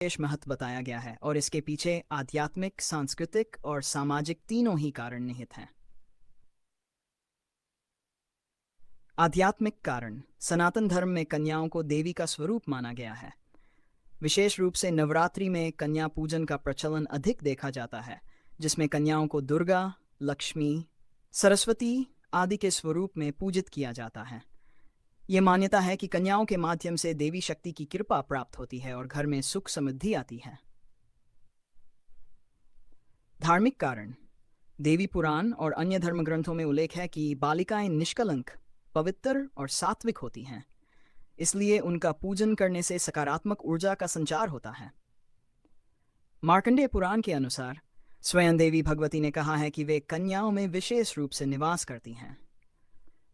विशेष महत्व बताया गया है और इसके पीछे आध्यात्मिक, सांस्कृतिक और सामाजिक तीनों ही कारण निहित हैं। आध्यात्मिक कारण: सनातन धर्म में कन्याओं को देवी का स्वरूप माना गया है। विशेष रूप से नवरात्रि में कन्या पूजन का प्रचलन अधिक देखा जाता है, जिसमें कन्याओं को दुर्गा, लक्ष्मी, सरस्वती आदि के स्वरूप में पूजित किया जाता है। ये मान्यता है कि कन्याओं के माध्यम से देवी शक्ति की कृपा प्राप्त होती है और घर में सुख समृद्धि आती है। धार्मिक कारण: देवी पुराण और अन्य धर्म ग्रंथों में उल्लेख है कि बालिकाएं निष्कलंक, पवित्र और सात्विक होती हैं, इसलिए उनका पूजन करने से सकारात्मक ऊर्जा का संचार होता है। मार्कंडेय पुराण के अनुसार स्वयं देवी भगवती ने कहा है कि वे कन्याओं में विशेष रूप से निवास करती हैं।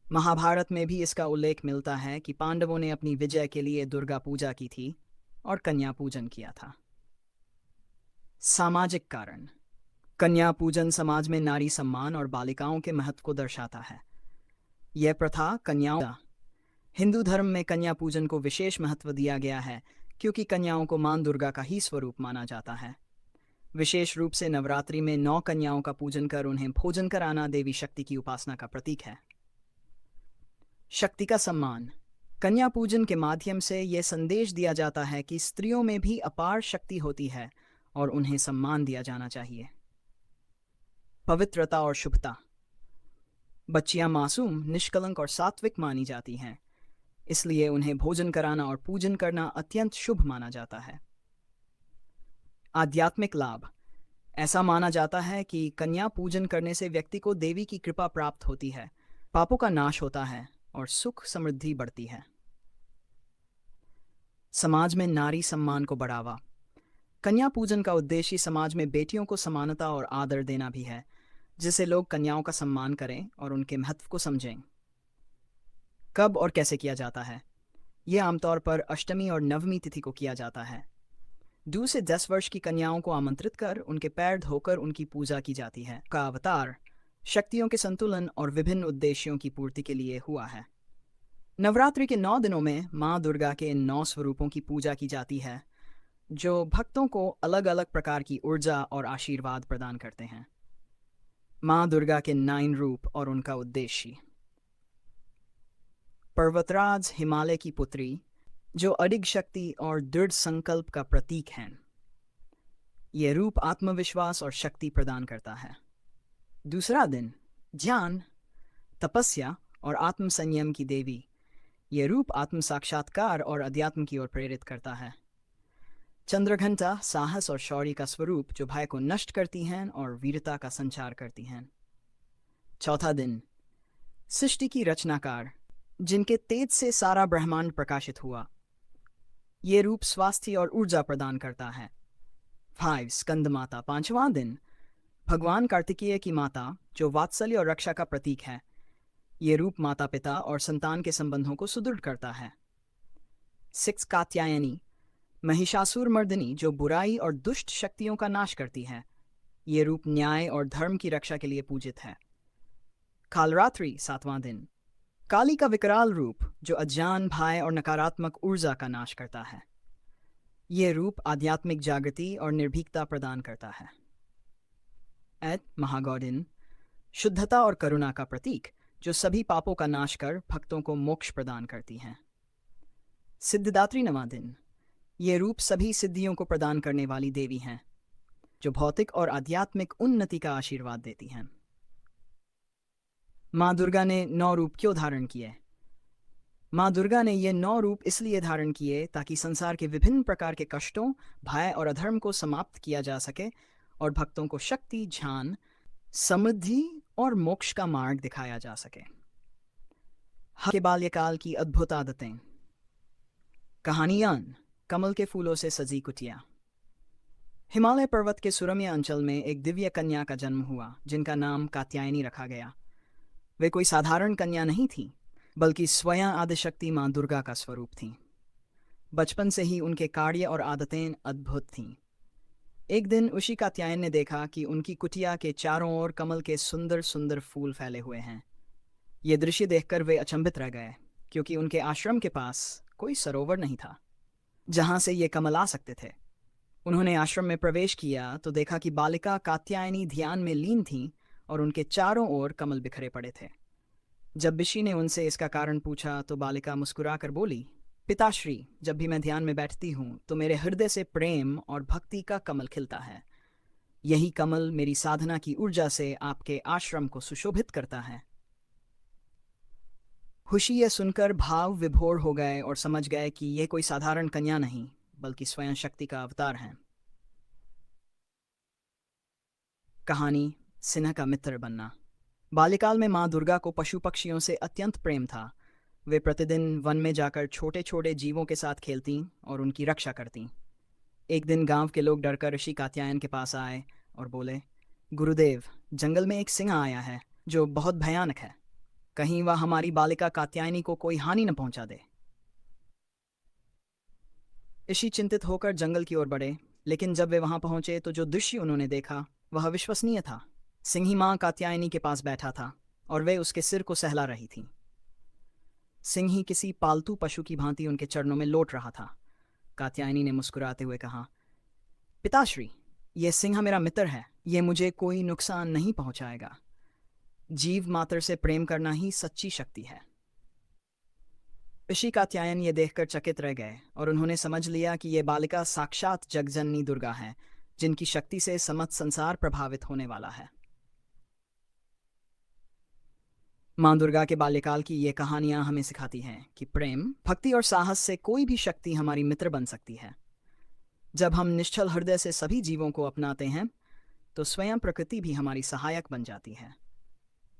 महाभारत में भी इसका उल्लेख मिलता है कि पांडवों ने अपनी विजय के लिए दुर्गा पूजा की थी और कन्या पूजन किया था। सामाजिक कारण: कन्या पूजन समाज में नारी सम्मान और बालिकाओं के महत्व को दर्शाता है। यह प्रथा कन्याओं हिंदू धर्म में कन्या पूजन को विशेष महत्व दिया गया है, क्योंकि कन्याओं को मां दुर्गा का ही स्वरूप माना जाता है। विशेष रूप से नवरात्रि में 9 कन्याओं का पूजन कर उन्हें भोजन कराना देवी शक्ति की उपासना का प्रतीक है। शक्ति का सम्मान: कन्या पूजन के माध्यम से यह संदेश दिया जाता है कि स्त्रियों में भी अपार शक्ति होती है और उन्हें सम्मान दिया जाना चाहिए। पवित्रता और शुभता: बच्चियां मासूम, निष्कलंक और सात्विक मानी जाती हैं, इसलिए उन्हें भोजन कराना और पूजन करना अत्यंत शुभ माना जाता है। आध्यात्मिक लाभ: ऐसा माना जाता है कि कन्या पूजन करने से व्यक्ति को देवी की कृपा प्राप्त होती है, पापों का नाश होता है और सुख समृद्धि बढ़ती है। समाज में नारी सम्मान को बढ़ावा: कन्या पूजन का उद्देश्य समाज में बेटियों को समानता और आदर देना भी है, जिससे लोग कन्याओं का सम्मान करें और उनके महत्व को समझें। कब और कैसे किया जाता है? यह आमतौर पर अष्टमी और नवमी तिथि को किया जाता है। 2 से 10 वर्ष की कन्याओं को आमंत्रित कर उनके पैर धोकर उनकी पूजा की जाती है। का अवतार शक्तियों के संतुलन और विभिन्न उद्देश्यों की पूर्ति के लिए हुआ है। नवरात्रि के 9 दिनों में मां दुर्गा के इन 9 स्वरूपों की पूजा की जाती है, जो भक्तों को अलग अलग प्रकार की ऊर्जा और आशीर्वाद प्रदान करते हैं। मां दुर्गा के 9 रूप और उनका उद्देश्य: पर्वतराज हिमालय की पुत्री, जो अडिग शक्ति और दृढ़ संकल्प का प्रतीक हैं। यह रूप आत्मविश्वास और शक्ति प्रदान करता है। दूसरा दिन: ध्यान, तपस्या और आत्म संयम की देवी। यह रूप आत्म साक्षात्कार और अध्यात्म की ओर प्रेरित करता है। चंद्रघंटा, साहस और शौर्य का स्वरूप, जो भय को नष्ट करती हैं और वीरता का संचार करती हैं। चौथा दिन: सृष्टि की रचनाकार, जिनके तेज से सारा ब्रह्मांड प्रकाशित हुआ। ये रूप स्वास्थ्य और ऊर्जा प्रदान करता है। 5. स्कंद माता, 5वां दिन: भगवान कार्तिकेय की माता, जो वात्सल्य और रक्षा का प्रतीक है। ये रूप माता पिता और संतान के संबंधों को सुदृढ़ करता है। 6. कात्यायनी, महिषासुर मर्दिनी, जो बुराई और दुष्ट शक्तियों का नाश करती है। ये रूप न्याय और धर्म की रक्षा के लिए पूजित है। कालरात्रि, 7वां दिन: काली का विकराल रूप, जो अज्ञान, भय और नकारात्मक ऊर्जा का नाश करता है। यह रूप आध्यात्मिक जागृति और निर्भीकता प्रदान करता है। महागौरिन, शुद्धता और करुणा का प्रतीक, जो सभी पापों का नाश कर भक्तों को मोक्ष प्रदान करती हैं। सिद्धिदात्री, 9वां दिन: यह रूप सभी सिद्धियों को प्रदान करने वाली देवी हैं, जो भौतिक और आध्यात्मिक उन्नति का आशीर्वाद देती हैं। मां दुर्गा ने 9 रूप क्यों धारण किए? मां दुर्गा ने ये 9 रूप इसलिए धारण किए ताकि संसार के विभिन्न प्रकार के कष्टों, भय और अधर्म को समाप्त किया जा सके और भक्तों को शक्ति, ज्ञान, समृद्धि और मोक्ष का मार्ग दिखाया जा सके। के बाल्यकाल की अद्भुत आदतें। कहानियां: कमल के फूलों से सजी कुटिया। हिमालय पर्वत के सुरम्य अंचल में एक दिव्य कन्या का जन्म हुआ, जिनका नाम कात्यायनी रखा गया। वे कोई साधारण कन्या नहीं थी, बल्कि स्वयं आदिशक्ति मां दुर्गा का स्वरूप थीं। बचपन से ही उनके कार्य और आदतें अद्भुत थीं। एक दिन उषी कात्यायन ने देखा कि उनकी कुटिया के चारों ओर कमल के सुंदर सुंदर फूल फैले हुए हैं। ये दृश्य देखकर वे अचंभित रह गए, क्योंकि उनके आश्रम के पास कोई सरोवर नहीं था जहां से ये कमल आ सकते थे। उन्होंने आश्रम में प्रवेश किया तो देखा कि बालिका कात्यायनी ध्यान में लीन थीं और उनके चारों ओर कमल बिखरे पड़े थे। जब ऋषि ने उनसे इसका कारण पूछा तो बालिका मुस्कुराकर बोली, पिताश्री, जब भी मैं ध्यान में बैठती हूँ तो मेरे हृदय से प्रेम और भक्ति का कमल खिलता है। यही कमल मेरी साधना की ऊर्जा से आपके आश्रम को सुशोभित करता है। खुशी यह सुनकर भाव विभोर हो गए और समझ गए कि यह कोई साधारण कन्या नहीं बल्कि स्वयं शक्ति का अवतार है। कहानी सिन्हा का मित्र बनना। बाल्यकाल में माँ दुर्गा को पशु पक्षियों से अत्यंत प्रेम था। वे प्रतिदिन वन में जाकर छोटे छोटे जीवों के साथ खेलतीं और उनकी रक्षा करतीं। एक दिन गांव के लोग डरकर ऋषि कात्यायन के पास आए और बोले, गुरुदेव, जंगल में एक सिंह आया है जो बहुत भयानक है। कहीं वह हमारी बालिका कात्यायनी को कोई हानि न पहुंचा दे। ऋषि चिंतित होकर जंगल की ओर बढ़े, लेकिन जब वे वहां पहुंचे तो जो दृश्य उन्होंने देखा वह अविश्वसनीय था। सिंह माँ कात्यायनी के पास बैठा था और वे उसके सिर को सहला रही थीं। सिंह ही किसी पालतू पशु की भांति उनके चरणों में लौट रहा था। कात्यायनी ने मुस्कुराते हुए कहा, पिताश्री, यह सिंह मेरा मित्र है, यह मुझे कोई नुकसान नहीं पहुंचाएगा। जीव मात्र से प्रेम करना ही सच्ची शक्ति है। ऋषि कात्यायन ये देखकर चकित रह गए और उन्होंने समझ लिया कि यह बालिका साक्षात जगजननी दुर्गा है, जिनकी शक्ति से समस्त संसार प्रभावित होने वाला है। माँ दुर्गा के बाल्यकाल की ये कहानियां हमें सिखाती हैं कि प्रेम, भक्ति और साहस से कोई भी शक्ति हमारी मित्र बन सकती है। जब हम निश्चल हृदय से सभी जीवों को अपनाते हैं तो स्वयं प्रकृति भी हमारी सहायक बन जाती है।